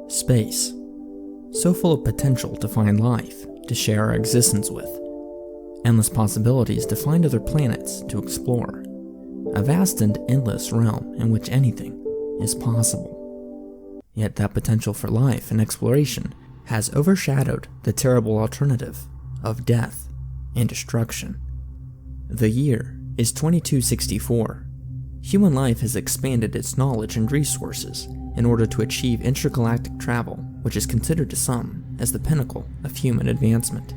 Space. So full of potential to find life, to share our existence with. Endless possibilities to find other planets to explore. A vast and endless realm in which anything is possible. Yet that potential for life and exploration has overshadowed the terrible alternative of death and destruction. The year is 2264. Human life has expanded its knowledge and resources in order to achieve intergalactic travel, which is considered to some as the pinnacle of human advancement.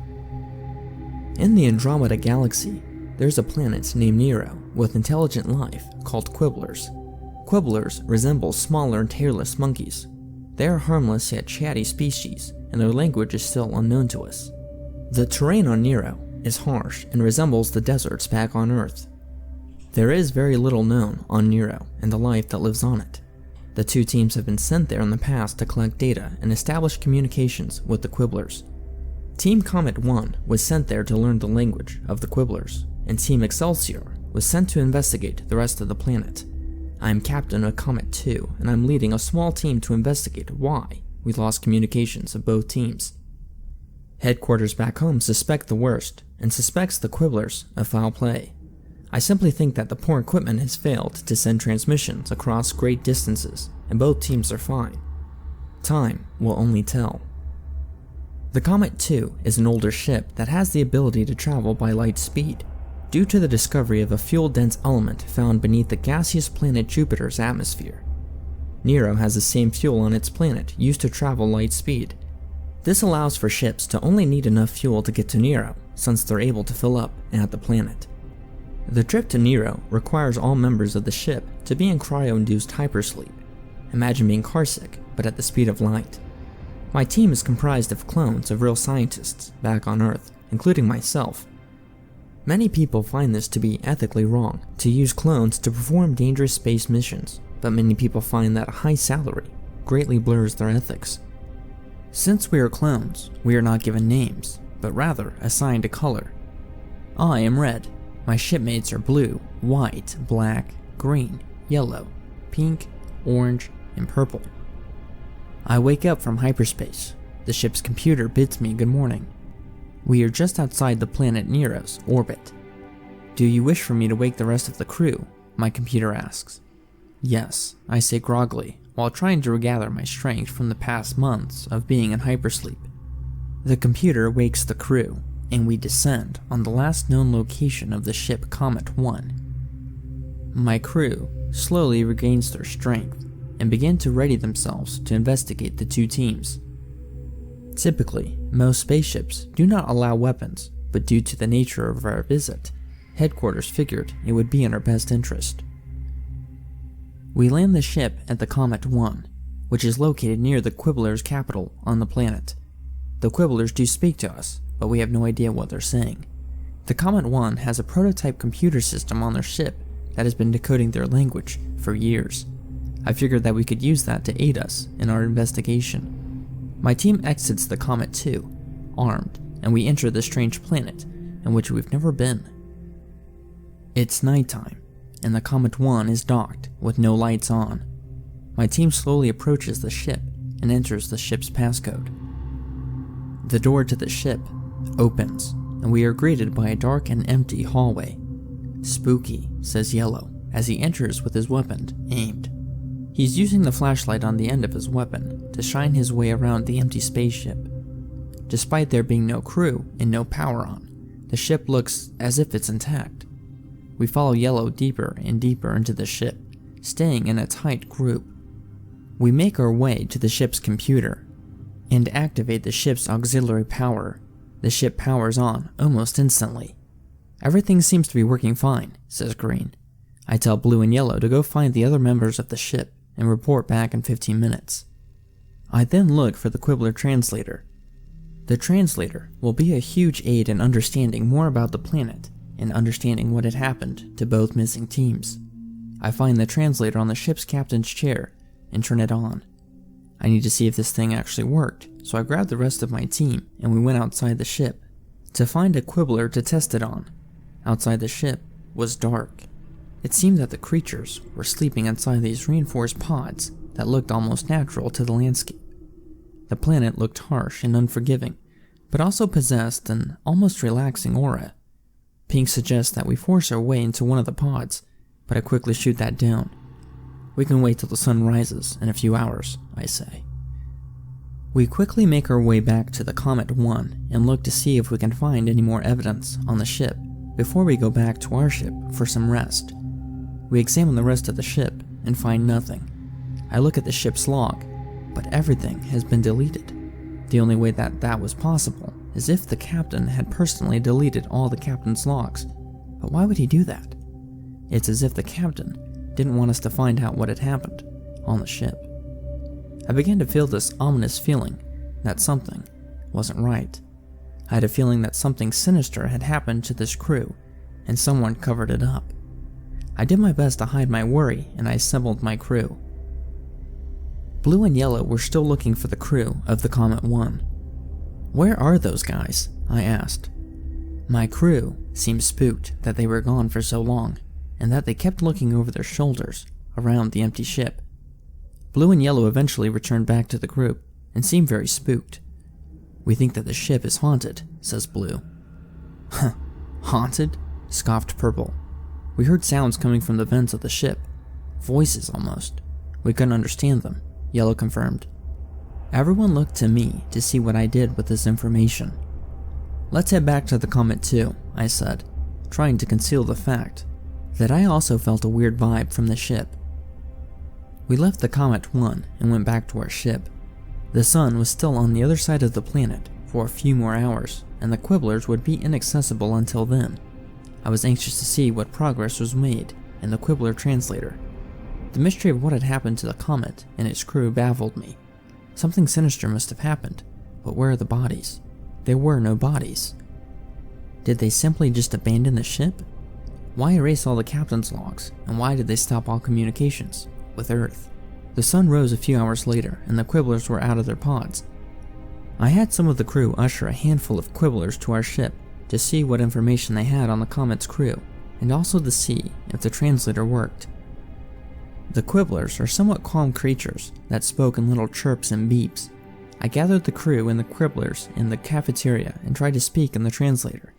In the Andromeda Galaxy, there's a planet named Nero with intelligent life called quibblers. Quibblers resemble smaller and tailless monkeys. They are harmless yet chatty species, and their language is still unknown to us. The terrain on Nero is harsh and resembles the deserts back on Earth. There is very little known on Nero and the life that lives on it. The two teams have been sent there in the past to collect data and establish communications with the quibblers. Team Comet 1 was sent there to learn the language of the quibblers, and Team Excelsior was sent to investigate the rest of the planet. I am captain of Comet 2, and I'm leading a small team to investigate why we lost communications of both teams. Headquarters back home suspect the worst, and suspects the quibblers of foul play. I simply think that the poor equipment has failed to send transmissions across great distances, and both teams are fine. Time will only tell. The Comet 2 is an older ship that has the ability to travel by light speed, due to the discovery of a fuel-dense element found beneath the gaseous planet Jupiter's atmosphere. Nero has the same fuel on its planet used to travel light speed. This allows for ships to only need enough fuel to get to Nero, since they're able to fill up at the planet. The trip to Nero requires all members of the ship to be in cryo-induced hypersleep. Imagine being carsick, but at the speed of light. My team is comprised of clones of real scientists back on Earth, including myself. Many people find this to be ethically wrong, to use clones to perform dangerous space missions, but many people find that a high salary greatly blurs their ethics. Since we are clones, we are not given names, but rather assigned a color. I am red. My shipmates are blue, white, black, green, yellow, pink, orange, and purple. I wake up from hyperspace. The ship's computer bids me good morning. We are just outside the planet Nero's orbit. Do you wish for me to wake the rest of the crew? My computer asks. Yes, I say groggily, while trying to regather my strength from the past months of being in hypersleep. The computer wakes the crew, and we descend on the last known location of the ship Comet 1. My crew slowly regains their strength and begin to ready themselves to investigate the two teams. Typically, most spaceships do not allow weapons, but due to the nature of our visit, headquarters figured it would be in our best interest. We land the ship at the Comet 1, which is located near the Quibblers' capital on the planet. The Quibblers do speak to us, but we have no idea what they're saying. The Comet 1 has a prototype computer system on their ship that has been decoding their language for years. I figured that we could use that to aid us in our investigation. My team exits the Comet 2, armed, and we enter the strange planet in which we've never been. It's nighttime, and the Comet 1 is docked with no lights on. My team slowly approaches the ship and enters the ship's passcode. The door to the ship opens, and we are greeted by a dark and empty hallway. Spooky, says Yellow, as he enters with his weapon aimed. He's using the flashlight on the end of his weapon to shine his way around the empty spaceship. Despite there being no crew and no power on, the ship looks as if it's intact. We follow Yellow deeper and deeper into the ship, staying in a tight group. We make our way to the ship's computer and activate the ship's auxiliary power. The ship powers on almost instantly. Everything seems to be working fine, says Green. I tell Blue and Yellow to go find the other members of the ship and report back in 15 minutes. I then look for the Quibbler translator. The translator will be a huge aid in understanding more about the planet and understanding what had happened to both missing teams. I find the translator on the ship's captain's chair and turn it on. I need to see if this thing actually worked, so I grabbed the rest of my team and we went outside the ship to find a Quibbler to test it on. Outside the ship was dark. It seemed that the creatures were sleeping inside these reinforced pods that looked almost natural to the landscape. The planet looked harsh and unforgiving, but also possessed an almost relaxing aura. Pink suggests that we force our way into one of the pods, but I quickly shoot that down. We can wait till the sun rises in a few hours, I say. We quickly make our way back to the Comet 1 and look to see if we can find any more evidence on the ship before we go back to our ship for some rest. We examine the rest of the ship and find nothing. I look at the ship's log, but everything has been deleted. The only way that was possible is if the captain had personally deleted all the captain's logs. But why would he do that? It's as if the captain didn't want us to find out what had happened on the ship. I began to feel this ominous feeling that something wasn't right. I had a feeling that something sinister had happened to this crew, and someone covered it up. I did my best to hide my worry, and I assembled my crew. Blue and Yellow were still looking for the crew of the Comet 1. "Where are those guys?" I asked. My crew seemed spooked that they were gone for so long, and that they kept looking over their shoulders around the empty ship. Blue and Yellow eventually returned back to the group and seemed very spooked. "We think that the ship is haunted," says Blue. "Huh, haunted?" scoffed Purple. "We heard sounds coming from the vents of the ship. Voices almost. We couldn't understand them," Yellow confirmed. Everyone looked to me to see what I did with this information. "Let's head back to the Comet 2, I said, trying to conceal the fact that I also felt a weird vibe from the ship. We left the Comet 1 and went back to our ship. The sun was still on the other side of the planet for a few more hours, and the quibblers would be inaccessible until then. I was anxious to see what progress was made in the quibbler translator. The mystery of what had happened to the Comet and its crew baffled me. Something sinister must have happened, but where are the bodies? There were no bodies. Did they simply just abandon the ship? Why erase all the captain's logs, and why did they stop all communications with Earth? The sun rose a few hours later, and the quibblers were out of their pods. I had some of the crew usher a handful of quibblers to our ship to see what information they had on the Comet's crew, and also to see if the translator worked. The quibblers are somewhat calm creatures that spoke in little chirps and beeps. I gathered the crew and the quibblers in the cafeteria and tried to speak in the translator.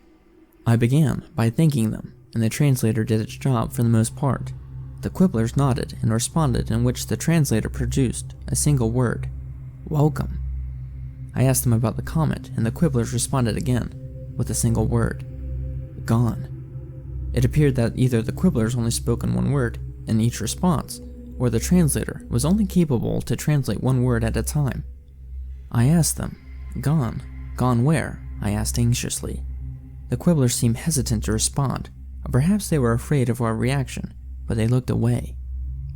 I began by thanking them, and the translator did its job for the most part. The quibblers nodded and responded, in which the translator produced a single word: "Welcome." I asked them about the comet, and the quibblers responded again with a single word: "Gone." It appeared that either the quibblers only spoke in one word in each response, or the translator was only capable to translate one word at a time. I asked them, "Gone? Gone where?" I asked anxiously. The quibblers seemed hesitant to respond, or perhaps they were afraid of our reaction, but they looked away.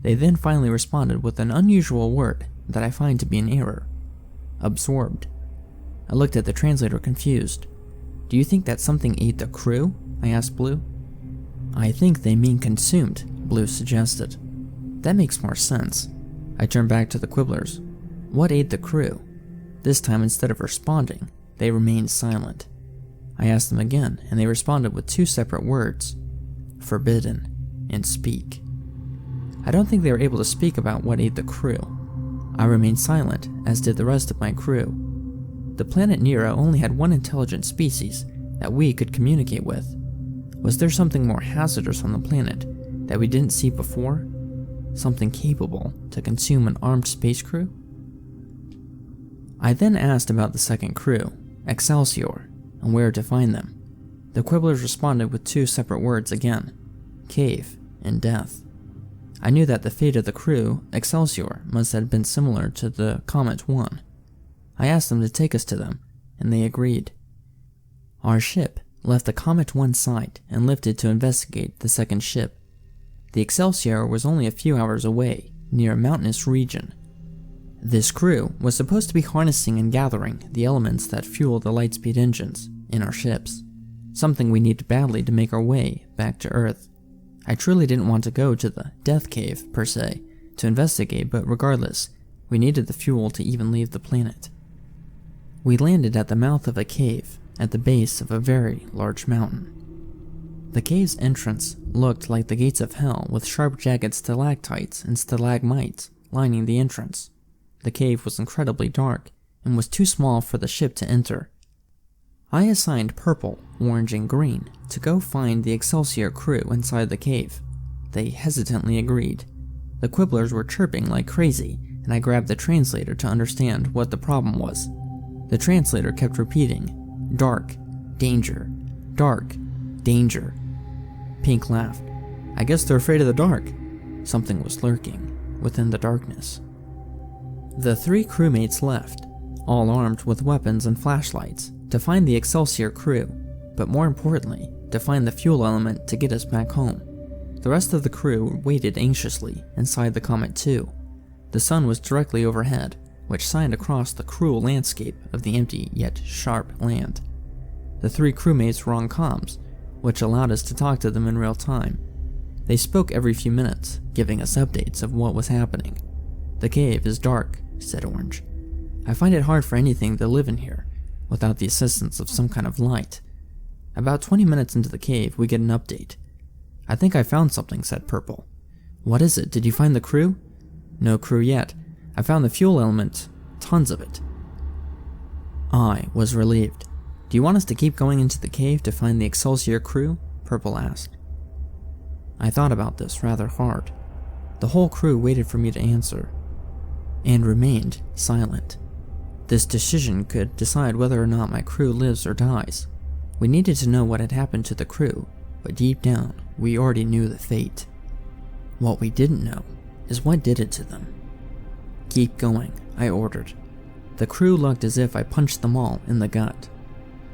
They then finally responded with an unusual word that I find to be an error: absorbed. I looked at the translator confused. "Do you think that something ate the crew?" I asked Blue. "I think they mean consumed," Blue suggested. "That makes more sense." I turned back to the quibblers. "What ate the crew?" This time, instead of responding, they remained silent. I asked them again, and they responded with two separate words: forbidden and speak. I don't think they were able to speak about what ate the crew. I remained silent, as did the rest of my crew. The planet Nero only had one intelligent species that we could communicate with. Was there something more hazardous on the planet that we didn't see before? Something capable to consume an armed space crew? I then asked about the second crew, Excelsior, and where to find them. The quibblers responded with two separate words again: cave and death. I knew that the fate of the crew, Excelsior, must have been similar to the Comet 1. I asked them to take us to them, and they agreed. Our ship left the Comet 1 site and lifted to investigate the second ship. The Excelsior was only a few hours away, near a mountainous region. This crew was supposed to be harnessing and gathering the elements that fuel the lightspeed engines in our ships, something we needed badly to make our way back to Earth. I truly didn't want to go to the Death Cave, per se, to investigate, but regardless, we needed the fuel to even leave the planet. We landed at the mouth of a cave at the base of a very large mountain. The cave's entrance looked like the gates of hell, with sharp jagged stalactites and stalagmites lining the entrance. The cave was incredibly dark and was too small for the ship to enter. I assigned purple, orange, and green to go find the Excelsior crew inside the cave. They hesitantly agreed. The quibblers were chirping like crazy, and I grabbed the translator to understand what the problem was. The translator kept repeating, "Dark, danger, dark, danger." Pink laughed. "I guess they're afraid of the dark." Something was lurking within the darkness. The 3 crewmates left, all armed with weapons and flashlights, to find the Excelsior crew, but more importantly, to find the fuel element to get us back home. The rest of the crew waited anxiously inside the Comet 2. The sun was directly overhead, which shined across the cruel landscape of the empty yet sharp land. The 3 crewmates were on comms, which allowed us to talk to them in real time. They spoke every few minutes, giving us updates of what was happening. "The cave is dark," said Orange. "I find it hard for anything to live in here without the assistance of some kind of light." About 20 minutes into the cave, we get an update. "I think I found something," said Purple. "What is it? Did you find the crew?" "No crew yet. I found the fuel element. Tons of it." I was relieved. "Do you want us to keep going into the cave to find the Excelsior crew?" Purple asked. I thought about this rather hard. The whole crew waited for me to answer, and remained silent. This decision could decide whether or not my crew lives or dies. We needed to know what had happened to the crew, but deep down, we already knew the fate. What we didn't know is what did it to them. "Keep going," I ordered. The crew looked as if I punched them all in the gut.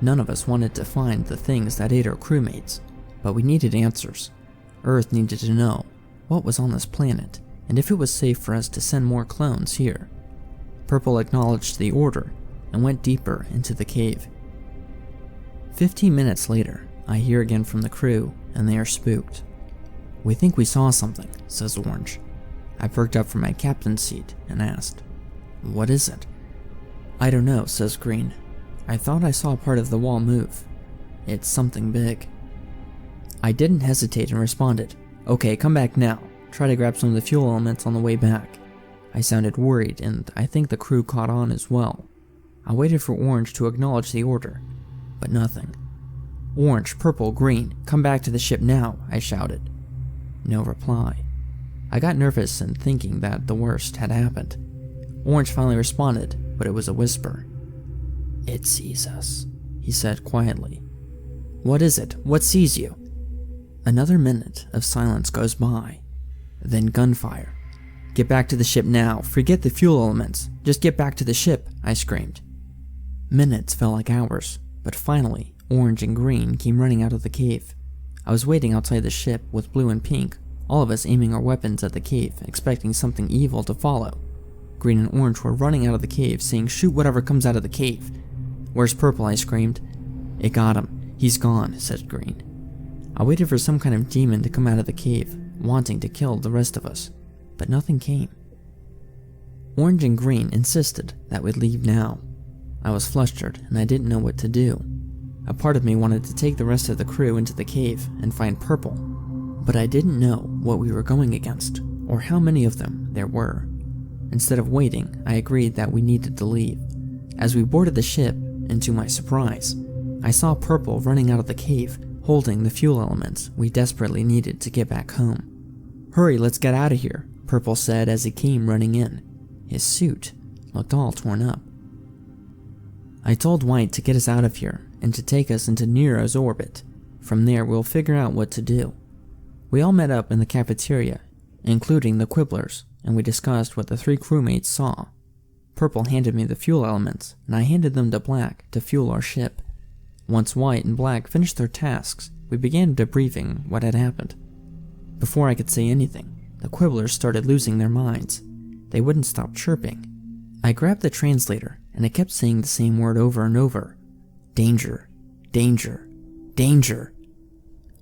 None of us wanted to find the things that ate our crewmates, but we needed answers. Earth needed to know what was on this planet, and if it was safe for us to send more clones here. Purple acknowledged the order and went deeper into the cave. 15 minutes later, I hear again from the crew, and they are spooked. "We think we saw something," says Orange. I perked up from my captain's seat and asked, "What is it?" "I don't know," says Green. "I thought I saw part of the wall move. It's something big." I didn't hesitate and responded, "Okay, come back now. Try to grab some of the fuel elements on the way back." I sounded worried, and I think the crew caught on as well. I waited for Orange to acknowledge the order, but nothing. "Orange, purple, green, come back to the ship now," I shouted. No reply. I got nervous and thinking that the worst had happened. Orange finally responded, but it was a whisper. "It sees us," he said quietly. "What is it? What sees you?" Another minute of silence goes by, then gunfire. "Get back to the ship now. Forget the fuel elements. Just get back to the ship," I screamed. Minutes felt like hours, but finally, Orange and Green came running out of the cave. I was waiting outside the ship with Blue and Pink, all of us aiming our weapons at the cave, expecting something evil to follow. Green and Orange were running out of the cave, saying, "Shoot whatever comes out of the cave." "Where's Purple?" I screamed. "It got him. He's gone," said Green. I waited for some kind of demon to come out of the cave, wanting to kill the rest of us, but nothing came. Orange and Green insisted that we'd leave now. I was flustered, and I didn't know what to do. A part of me wanted to take the rest of the crew into the cave and find Purple, but I didn't know what we were going against, or how many of them there were. Instead of waiting, I agreed that we needed to leave. As we boarded the ship, and to my surprise, I saw Purple running out of the cave, holding the fuel elements we desperately needed to get back home. "Hurry, let's get out of here," Purple said as he came running in. His suit looked all torn up. I told White to get us out of here and to take us into Nero's orbit. From there, we'll figure out what to do. We all met up in the cafeteria, including the quibblers, and we discussed what the 3 crewmates saw. Purple handed me the fuel elements, and I handed them to Black to fuel our ship. Once White and Black finished their tasks, we began debriefing what had happened. Before I could say anything, the quibblers started losing their minds. They wouldn't stop chirping. I grabbed the translator, and it kept saying the same word over and over. "Danger, danger, danger."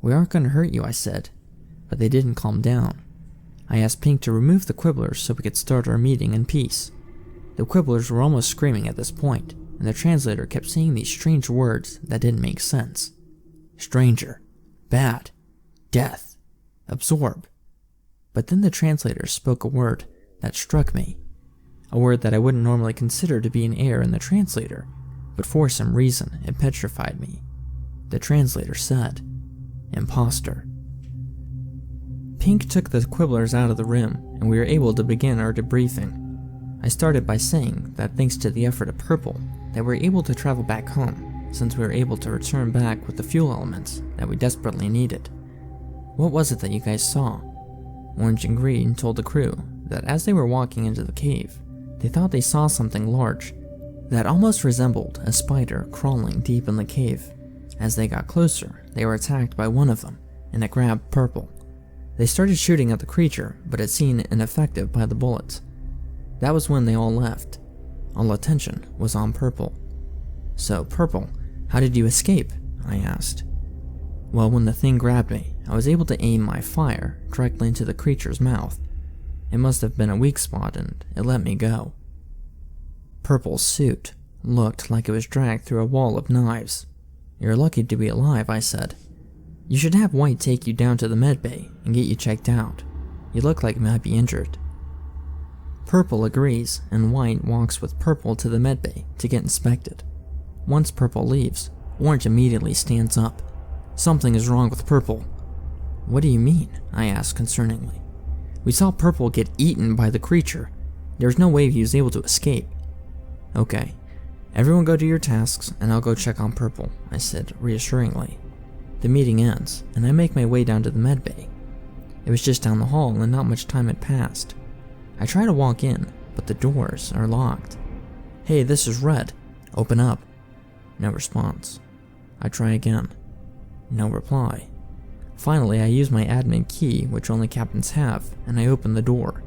"We aren't going to hurt you," I said, but they didn't calm down. I asked Pink to remove the quibblers so we could start our meeting in peace. The quibblers were almost screaming at this point, and the translator kept saying these strange words that didn't make sense. Stranger, bad, death, absorb. But then the translator spoke a word that struck me. a word that I wouldn't normally consider to be an error in the translator, but for some reason it petrified me. The translator said, imposter. Pink took the quibblers out of the room, and we were able to begin our debriefing. I started by saying that thanks to the effort of Purple, that we were able to travel back home, since we were able to return back with the fuel elements that we desperately needed. What was it that you guys saw? Orange and Green told the crew that as they were walking into the cave, they thought they saw something large that almost resembled a spider crawling deep in the cave. As they got closer, they were attacked by one of them, and it grabbed Purple. They started shooting at the creature, but it seemed ineffective by the bullets. That was when they all left. All attention was on Purple. So, Purple, how did you escape? I asked. Well, when the thing grabbed me, I was able to aim my fire directly into the creature's mouth. It must have been a weak spot and it let me go. Purple's suit looked like it was dragged through a wall of knives. You're lucky to be alive, I said. You should have White take you down to the medbay and get you checked out. You look like you might be injured. Purple agrees, and White walks with Purple to the medbay to get inspected. Once Purple leaves, Orange immediately stands up. Something is wrong with Purple. What do you mean? I asked concerningly. We saw Purple get eaten by the creature. There's no way he was able to escape. Okay, everyone go do your tasks and I'll go check on Purple, I said reassuringly. The meeting ends, and I make my way down to the medbay. It was just down the hall and not much time had passed. I try to walk in, but the doors are locked. Hey, this is Red. Open up. No response. I try again. No reply. Finally, I use my admin key, which only captains have, and I open the door.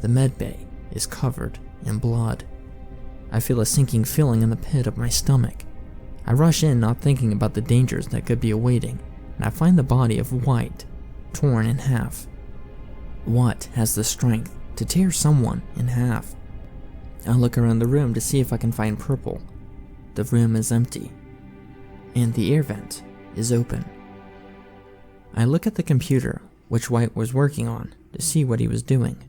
The medbay is covered in blood. I feel a sinking feeling in the pit of my stomach. I rush in, not thinking about the dangers that could be awaiting, and I find the body of White, torn in half. What has the strength to tear someone in half? I look around the room to see if I can find Purple. The room is empty, and the air vent is open. I look at the computer, which White was working on, to see what he was doing.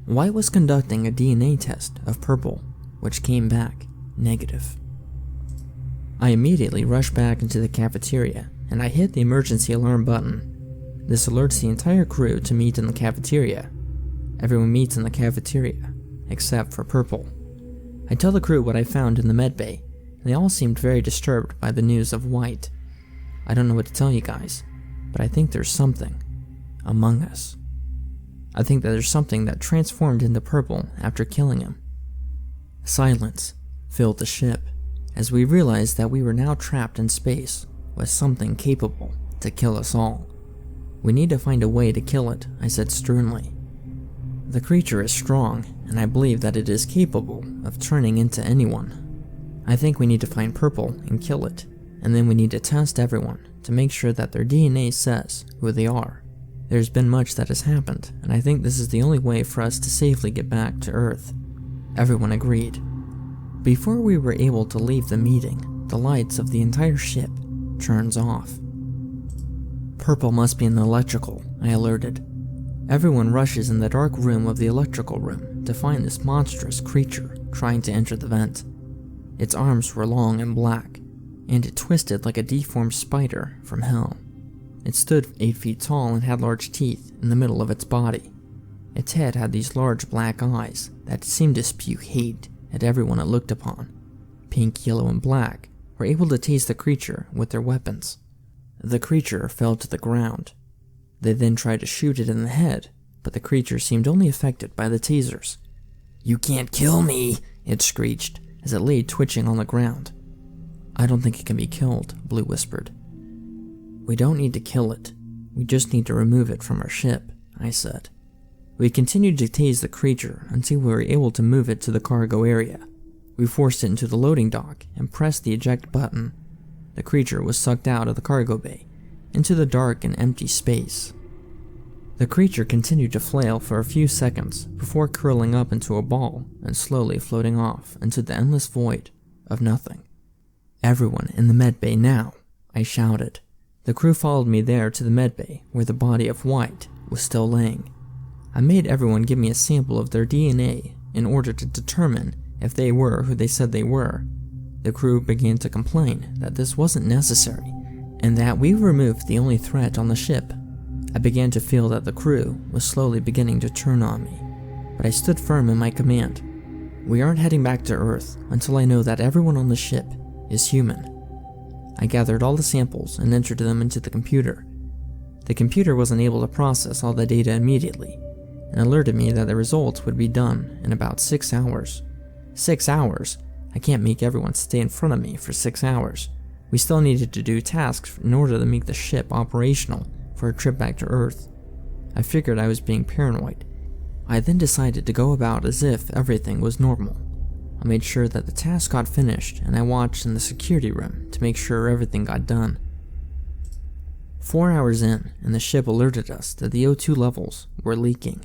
White was conducting a DNA test of Purple, which came back negative. I immediately rush back into the cafeteria, and I hit the emergency alarm button. This alerts the entire crew to meet in the cafeteria. Everyone meets in the cafeteria, except for Purple. I tell the crew what I found in the medbay, and they all seemed very disturbed by the news of White. I don't know what to tell you guys, but I think there's something among us. I think that there's something that transformed into Purple after killing him. Silence filled the ship, as we realized that we were now trapped in space with something capable to kill us all. We need to find a way to kill it, I said sternly. The creature is strong, and I believe that it is capable of turning into anyone. I think we need to find Purple and kill it, and then we need to test everyone to make sure that their DNA says who they are. There's been much that has happened, and I think this is the only way for us to safely get back to Earth. Everyone agreed. Before we were able to leave the meeting, the lights of the entire ship turns off. Purple must be in the electrical, I alerted. Everyone rushes in the dark room of the electrical room to find this monstrous creature trying to enter the vent. Its arms were long and black, and it twisted like a deformed spider from hell. It stood 8 feet tall and had large teeth in the middle of its body. Its head had these large black eyes that seemed to spew hate at everyone it looked upon. Pink, yellow, and black were able to tase the creature with their weapons. The creature fell to the ground. They then tried to shoot it in the head, but the creature seemed only affected by the tasers. "You can't kill me," it screeched as it lay twitching on the ground. "I don't think it can be killed," Blue whispered. "We don't need to kill it. We just need to remove it from our ship," I said. We continued to tase the creature until we were able to move it to the cargo area. We forced it into the loading dock and pressed the eject button. The creature was sucked out of the cargo bay, into the dark and empty space. The creature continued to flail for a few seconds before curling up into a ball and slowly floating off into the endless void of nothing. "Everyone in the medbay now," I shouted. The crew followed me there to the medbay where the body of White was still laying. I made everyone give me a sample of their DNA in order to determine if they were who they said they were. The crew began to complain that this wasn't necessary, and that we removed the only threat on the ship. I began to feel that the crew was slowly beginning to turn on me, but I stood firm in my command. We aren't heading back to Earth until I know that everyone on the ship is human. I gathered all the samples and entered them into the computer. The computer wasn't able to process all the data immediately, and alerted me that the results would be done in about 6 hours. 6 hours? I can't make everyone stay in front of me for 6 hours. We still needed to do tasks in order to make the ship operational for a trip back to Earth. I figured I was being paranoid. I then decided to go about as if everything was normal. I made sure that the task got finished, and I watched in the security room to make sure everything got done. 4 hours in, and the ship alerted us that the O2 levels were leaking.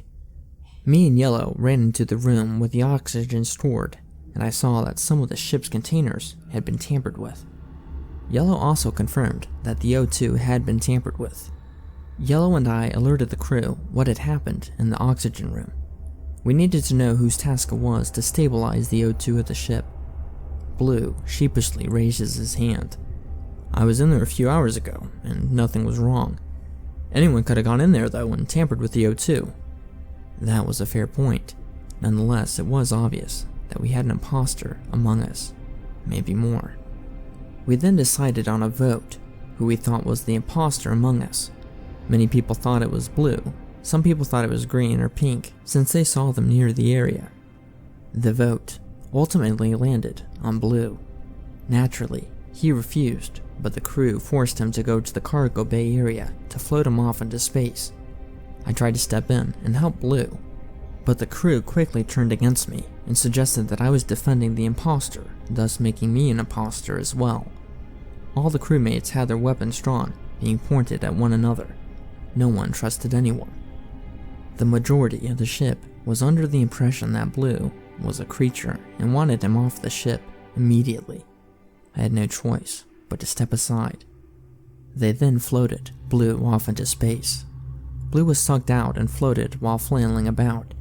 Me and Yellow ran into the room with the oxygen stored, and I saw that some of the ship's containers had been tampered with. Yellow also confirmed that the O2 had been tampered with. Yellow and I alerted the crew what had happened in the oxygen room. We needed to know whose task it was to stabilize the O2 of the ship. Blue sheepishly raises his hand. I was in there a few hours ago, and nothing was wrong. Anyone could have gone in there, though, and tampered with the O2. That was a fair point. Nonetheless, it was obvious that we had an imposter among us, maybe more. We then decided on a vote who we thought was the imposter among us. Many people thought it was Blue. Some people thought it was green or pink, since they saw them near the area. The vote ultimately landed on Blue. Naturally, he refused, but the crew forced him to go to the cargo bay area to float him off into space. I tried to step in and help Blue, but the crew quickly turned against me and suggested that I was defending the imposter, thus making me an imposter as well. All the crewmates had their weapons drawn, being pointed at one another. No one trusted anyone. The majority of the ship was under the impression that Blue was a creature and wanted him off the ship immediately. I had no choice but to step aside. They then floated Blue off into space. Blue was sucked out and floated while flailing about.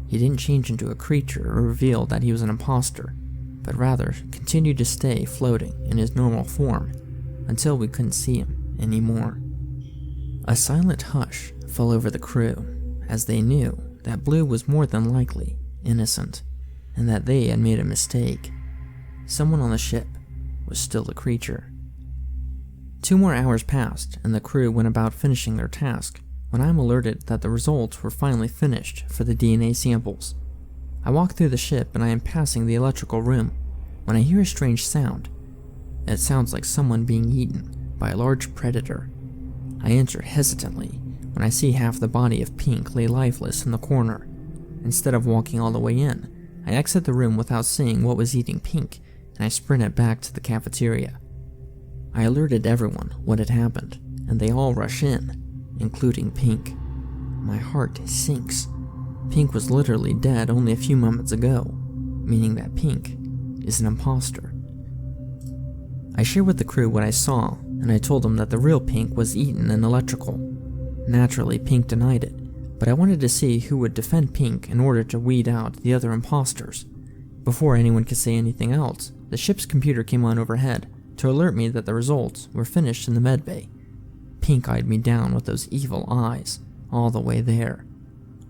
He didn't change into a creature or reveal that he was an imposter, but rather continued to stay floating in his normal form until we couldn't see him anymore. A silent hush fell over the crew, as they knew that Blue was more than likely innocent, and that they had made a mistake. Someone on the ship was still a creature. 2 more hours passed, and the crew went about finishing their task, when I am alerted that the results were finally finished for the DNA samples. I walk through the ship and I am passing the electrical room, when I hear a strange sound. It sounds like someone being eaten by a large predator. I enter hesitantly when I see half the body of Pink lay lifeless in the corner. Instead of walking all the way in, I exit the room without seeing what was eating Pink, and I sprinted back to the cafeteria. I alerted everyone what had happened, and they all rush in, including Pink. My heart sinks. Pink was literally dead only a few moments ago, meaning that Pink is an imposter. I shared with the crew what I saw, and I told them that the real Pink was eaten in electrical. Naturally, Pink denied it, but I wanted to see who would defend Pink in order to weed out the other imposters. Before anyone could say anything else, the ship's computer came on overhead to alert me that the results were finished in the medbay. Pink eyed me down with those evil eyes, all the way there.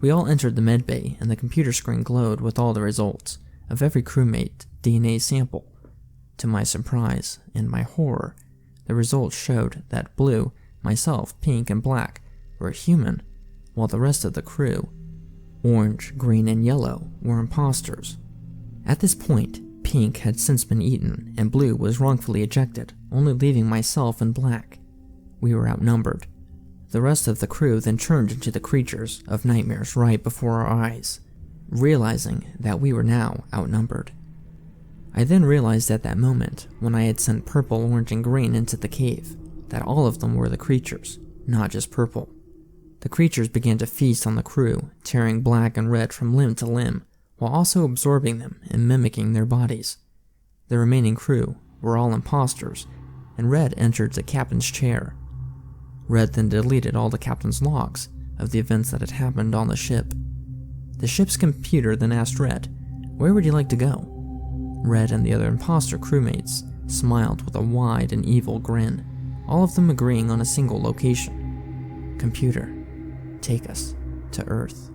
We all entered the medbay, and the computer screen glowed with all the results of every crewmate DNA sample. To my surprise and my horror, the results showed that Blue, myself, Pink, and Black were human, while the rest of the crew, Orange, Green, and Yellow, were imposters. At this point, Pink had since been eaten, and Blue was wrongfully ejected, only leaving myself and Black. We were outnumbered. The rest of the crew then turned into the creatures of nightmares right before our eyes, realizing that we were now outnumbered. I then realized at that moment, when I had sent Purple, Orange, and Green into the cave, that all of them were the creatures, not just Purple. The creatures began to feast on the crew, tearing Black and Red from limb to limb, while also absorbing them and mimicking their bodies. The remaining crew were all imposters, and Red entered the captain's chair. Red then deleted all the captain's logs of the events that had happened on the ship. The ship's computer then asked Red Where would you like to go? Red and the other imposter crewmates smiled with a wide and evil grin, all of them agreeing on a single location. Computer, take us to Earth.